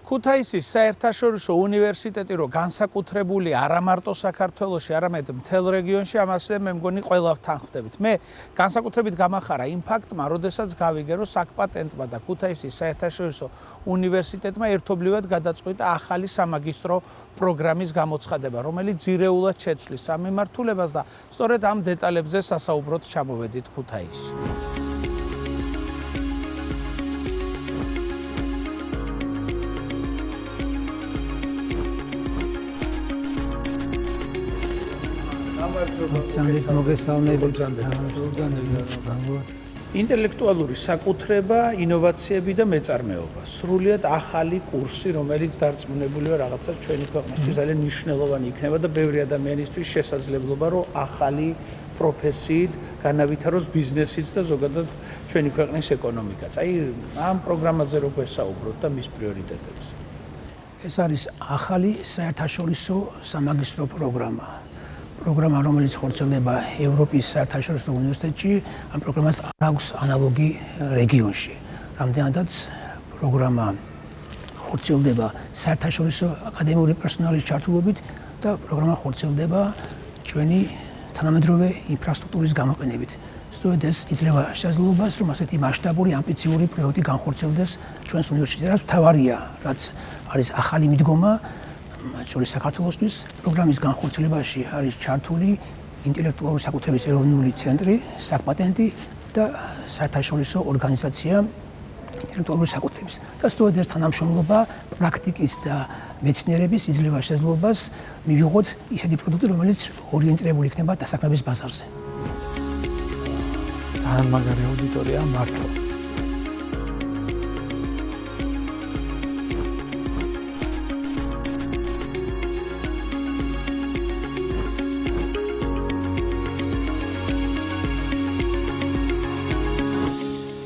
ქუთაისის საერთაშორისო უნივერსიტეტი რო განსაკუთრებული არა მარტო საქართველოში, არამედ მთელ რეგიონში, ამაზე მე მგონი ყველავთან ხვდებით. მე განსაკუთრებით გამახარა იმ ფაქტმა, როდესაც გავიგე, რომ საკპატენტმა და ქუთაისის საერთაშორისო უნივერსიტეტმა ერთობლივად გადაწყვიტა ახალი სამაგისტრო პროგრამის გამოცხადება, რომელიც ძირეულად შეცვლის ამ მიმართულებას და სწორედ ამ დეტალებზე სასაუბროდ ჩამოვედით ქუთაისში. ინტელექტუალური საკუთრება, ინოვაციები და მეწარმეობა. სრულიად ახალი კურსი, რომელიც დარწმუნებულია რაღაცა ჩვენი ქვეყნისთვის ძალიან მნიშვნელოვანი იქნება და ბევრი ადამიანისთვის შესაძლებლობა, რომ ახალი პროფესიით განავითაროს ბიზნესიც და ზოგადად ჩვენი ქვეყნის ეკონომიკაც. აი ამ პროგრამაზე რო გვესაუბროთ და მის პრიორიტეტებზე. ეს არის ახალი საერთაშორისო სამაგისტრო პროგრამა. პროგრამა, რომელიც ხორციელდება ევროპის საერთაშორისო უნივერსიტეტში, ამ პროგრამას არ აქვს ანალოგი რეგიონში. რამდენადაც პროგრამა ხორციელდება საერთაშორისო აკადემიური პერსონალის ჩართულობით და პროგრამა ხორციელდება ჩვენი თანამედროვე ინფრასტრუქტურის გამოყენებით. სწორედ ეს იძლევა შესაძლებლობას, რომ ასეთი მასშტაბური ამბიციური პროექტი განხორციელდეს ჩვენს უნივერსიტეტში. რაც მთავარია, რაც არის ახალი მიდგომა შორის საქართველოსთვის, პროგრამის განხორციელებაში არის ჩართული ინტელექტუალური საკუთრების ეროვნული ცენტრი, საკპატენტი და საერთაშორისო ორგანიზაცია ინტელექტუალური საკუთრების. და სწორედ ეს თანამშრომლობა პრაქტიკის და მეცნიერების იძლევა შესაძლებლობას მივიღოთ ისეთი პროდუქტი, რომელიც ორიენტირებული იქნება დასაქმების ბაზარზე. ძალიან მაგარი აუდიტორია მართლა.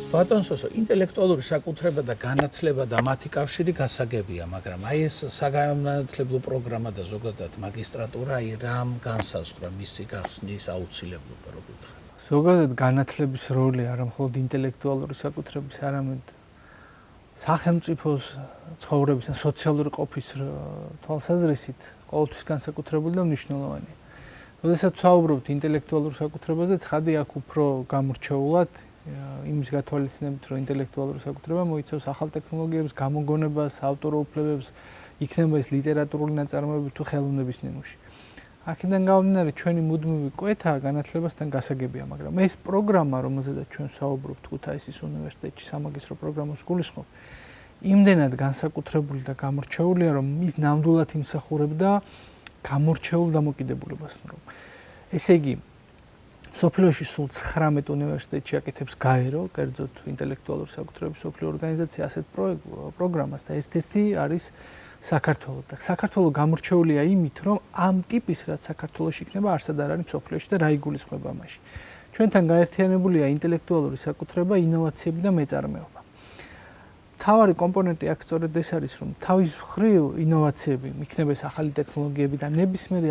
ბატონსოსო, ინტელექტუალური საკუთრება და განათლება და მათი კავშირი გასაგებია, მაგრამ აი ეს საგანმანათლებლო პროგრამა და ზოგადად მაგისტრატურა აი რამ განსაზღვრა მისი გახსნის აუცილებლობა, რო გითხრა. ზოგადად განათლების როლი არა მხოლოდ ინტელექტუალური საკუთრების, არამედ სახელმწიფოს ცხოვრების ან სოციალური ყოფის თვალსაზრისით ყოველთვის განსაკუთრებული და მნიშვნელოვანია. როდესაც ვსაუბრობთ ინტელექტუალურ საკუთრებაზე, ცხადი აქ უფრო გამორჩეულად იმის გათვალისწინებით, რომ ინტელექტუალური საკუთრება მოიცავს ახალ ტექნოლოგიებს, გამოგონებას, ავტორულ უფლებებს, იქნება ეს ლიტერატურული ნაწარმოები თუ ხელოვნების ნიმუში. აქედან გამომდინარე, ჩვენი მუდმივი კვეთა განათლებასთან გასაგებია, მაგრამ ეს პროგრამა, რომელზედაც ჩვენ ვსაუბრობთ ქუთაისის უნივერსიტეტში სამაგისტრო პროგრამას გულისხმობ, იმდენად განსაკუთრებული და გამორჩეულია, რომ ის ნამდვილად იმსახურებდა გამორჩეულ დამოკიდებულებას. ესე იგი, სოფლიოში სულ 19 უნივერსიტეტში აკეთებს გაერო, კერძოდ ინტელექტუალური საკუთრების სოფლიო ორგანიზაცია ასეთ პროგრამას და ერთ-ერთი არის საქართველო. და საქართველო გამორჩეულია იმით, რომ ამ ტიპის რაც საქართველოში იქნება, არსად არ არის სოფლიოში და რა იგულისხმება მაშინ. ჩვენთან გაერთიანებულია ინტელექტუალური საკუთრება, ინოვაციები და მეწარმეობა. მთავარი კომპონენტი აქ სწორედ ეს არის, რომ თავის მხრივ ინოვაციები, იქნება ეს ახალი ტექნოლოგიები და ნებისმიერი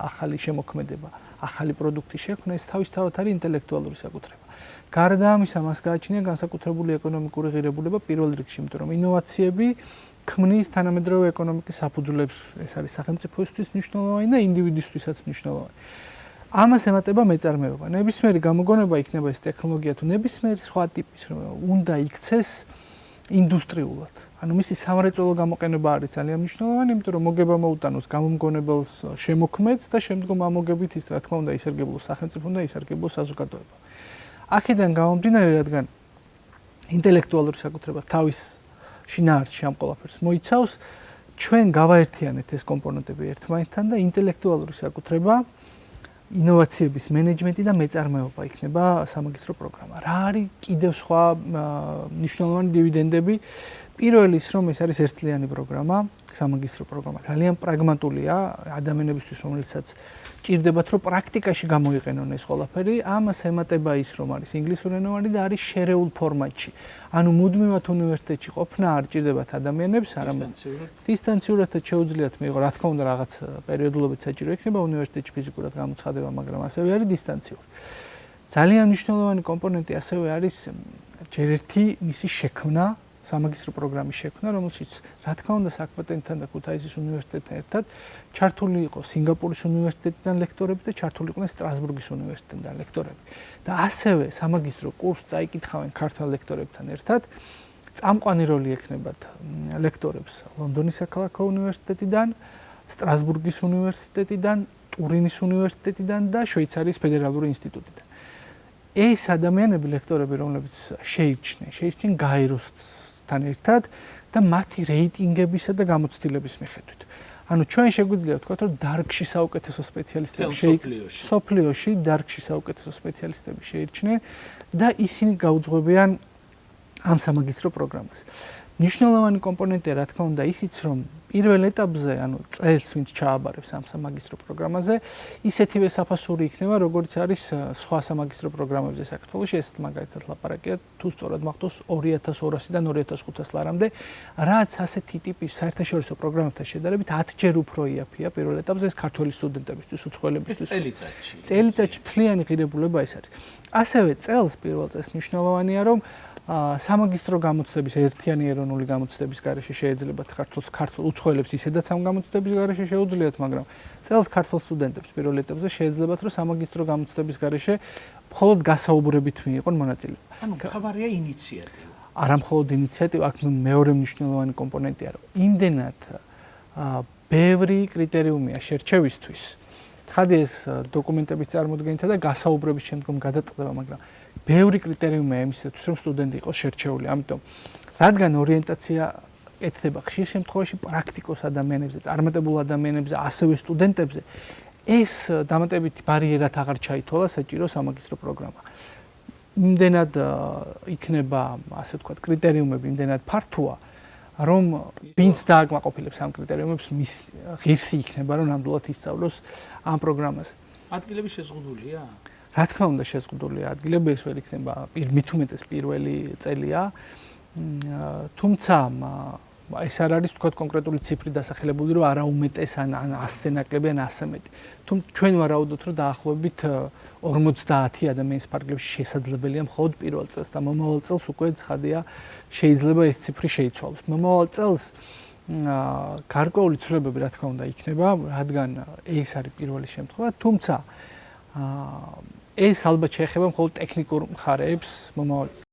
ახალი შემოქმედება, ახალი პროდუქტის შექმნა, ეს თავისთავად არის ინტელექტუალური საკუთრება. გარდა ამისა, მას გააჩნია განსაკუთრებული ეკონომიკური ღირებულება პირველ რიგში, იმიტომ რომ ინოვაციები ქმნის თანამედროვე ეკონომიკის საფუძვლებს, ეს არის სახელმწიფოისთვის მნიშვნელოვანი და ინდივიდისთვისაც მნიშვნელოვანი. ამას ემატება მეწარმეობა. ნებისმიერი გამოგონება იქნება ეს ტექნოლოგია თუ ნებისმიერი სხვა ტიპის, უნდა იქცეს ინდუსტრიულად. ანუ მისი სამრეწველო გამოყენება არის ძალიან მნიშვნელოვანი, იმიტომ რომ მოგება მოუტანოს გამომგონებელს შემოქმედს და შემდგომ ამ მოგებით ის რა თქმა უნდა ისარგებლოს სახელმწიფო და ისარგებლოს საზოგადოება. აქედან გამომდინარე, რადგან ინტელექტუალური საკუთრება თავის შინაარსში ამ ყველაფერს მოიცავს, ჩვენ გავაერთიანეთ ეს კომპონენტები ერთმანეთთან და ინტელექტუალური საკუთრება, ინოვაციების მენეჯმენტი და მეწარმეობა იქნება სამაგისტრო პროგრამა. რა არის კიდევ სხვა მნიშვნელოვანი დივიდენდები? პირველი ის, რომ ეს არის ერთწლიანი პროგრამა, სამაგისტრო პროგრამა. ძალიან პრაგმატულია ადამიანებისთვის, რომელსაც ჭირდებათ, რომ პრაქტიკაში გამოიყენონ ეს ყველაფერი. ამას ემატება ის, რომ არის ინგლისურენოვანი და არის შერეულ ფორმატში. ანუ მუდმივად უნივერსიტეტში ყოფნა არ ჭირდებათ ადამიანებს, არამედ დისტანციურადაც შეუძლიათ მიიღო, რა თქმა უნდა, რაღაც პერიოდულობით საჭირო იქნება უნივერსიტეტში ფიზიკურად გამოცხადება, მაგრამ ასევე არის დისტანციური. ძალიან მნიშვნელოვანი კომპონენტი ასევე არის ჯერ ერთი მისი შექმნა სამაგისტრო პროგრამის შექმნა, რომელშიც რა თქმა უნდა საკპატენტთან და ქუთაისის უნივერსიტეტთან ერთად ჩართული იყო სინგაპურის უნივერსიტეტიდან ლექტორები და ჩართული იყვნენ სტრასბურგის უნივერსიტეტიდან ლექტორები. და ასევე სამაგისტრო კურსს წაიკითხავენ ქართველ ლექტორებთან ერთად. წამყვანი როლი ექნებათ ლექტორებს ლონდონის საქალაქო უნივერსიტეტიდან, სტრასბურგის უნივერსიტეტიდან, ტურინის უნივერსიტეტიდან და შვეიცარიის ფედერალური ინსტიტუტიდან. ეს ადამიანები ლექტორები, რომლებიც შეირჩნენ გაეროსთან ერთად და მათი რეიტინგებისა და გამოცდილების მიხედვით. ანუ ჩვენ შეგვიძლია ვთქვათ, რომ დარგში საუკეთესო სპეციალისტები სოფლიოში დარგში საუკეთესო სპეციალისტები შეირჩნენ და ისინი გაუძღვებიან ამ სამაგისტრო პროგრამას. მნიშვნელოვანი კომპონენტია, რა თქმა უნდა, ისიც, რომ პირველ ეტაპზე, ანუ წელს ვინც ჩააბარებს ამ სამაგისტრო პროგრამაზე, ისეთივე საფასური იქნება, როგორც არის სხვა სამაგისტრო პროგრამებზე საქართველოში. ეს მაგალითად ლაპარაკია, თუ სწორად მახსოვს 2200-დან 2500 ლარამდე, რაც ასეთი ტიპის საერთაშორისო პროგრამებთან შედარებით 10-ჯერ უფრო იაფია პირველ ეტაპზე ეს ქართველი სტუდენტებისთვის, უცხოელებისთვის. წელიწადში მთლიანი ღირებულება ეს არის. ასევე წელს პირველ წელს მნიშვნელოვანია, რომ სამაგისტრო გამოცდების ერთიანი ეროვნული გამოცდების გარეშე შეეძლებათ ქართულ უცხოელებს ისედაც ამ გამოცდების გარეშე შეუძლიათ, მაგრამ წელს ქართულ სტუდენტებს პირველ ეტაპზე შეეძლებათ, რომ სამაგისტრო გამოცდების გარეშე მხოლოდ გასაუბრებით მიიღონ მონაწილეობა. ანუ თავარია ინიციატივა. არა მხოლოდ ინიციატივა, აქ მეორე მნიშვნელოვანი კომპონენტია, რომ იმდენად ბევრი კრიტერიუმია შერჩევისთვის. ცხადი ეს დოკუმენტების წარმოდგენითა და გასაუბრების შემდგომ გადაწყდება, მაგრამ ბევრი კრიტერიუმია იმისათვის, რომ სტუდენტი იყოს შერჩეული. ამიტომ, რადგან ორიენტაცია კეთდება ხშირ შემთხვევაში პრაქტიკოს ადამიანებზე, წარმატებულ ადამიანებზე, ასევე სტუდენტებზე, ეს დამატებითი ბარიერად აღარ ჩაითვალა საჭირო სამაგისტრო პროგრამა. იმდენად იქნება, ასე ვთქვათ, კრიტერიუმები იმდენად ფართოა, რომ ვინც დააკმაყოფილებს ამ კრიტერიუმებს, მის ღირსი იქნება, რომ ნამდვილად ისწავლოს ამ პროგრამაზე. ადგილები შეზღუდულია? რა თქმა უნდა შეზღუდულია ადგილები, ეს ვერ იქნება მით უმეტეს პირველი წელია. თუმცა ეს არ არის თქვა კონკრეტული ციფრი დასახელებული, რომ არა უმეტეს ან 100-ზე ნაკლები ან 100 მეტი. თუმცა ჩვენ ვარაუდობთ, რომ დაახლოებით 50 ადამიანის ფარგლებში შესაძლებელია მხოლოდ პირველ წელს და მომავალ წელს უკვე ცხადია შეიძლება ეს ციფრი შეიცვალოს. მომავალ წელს გარკვეული ცვლილებები რა თქმა უნდა იქნება, რადგან ეს არის პირველი შემთხვევა, თუმცა ეს ალბათ შეეხება მხოლოდ ტექნიკურ მხარეებს მომავალ წელს.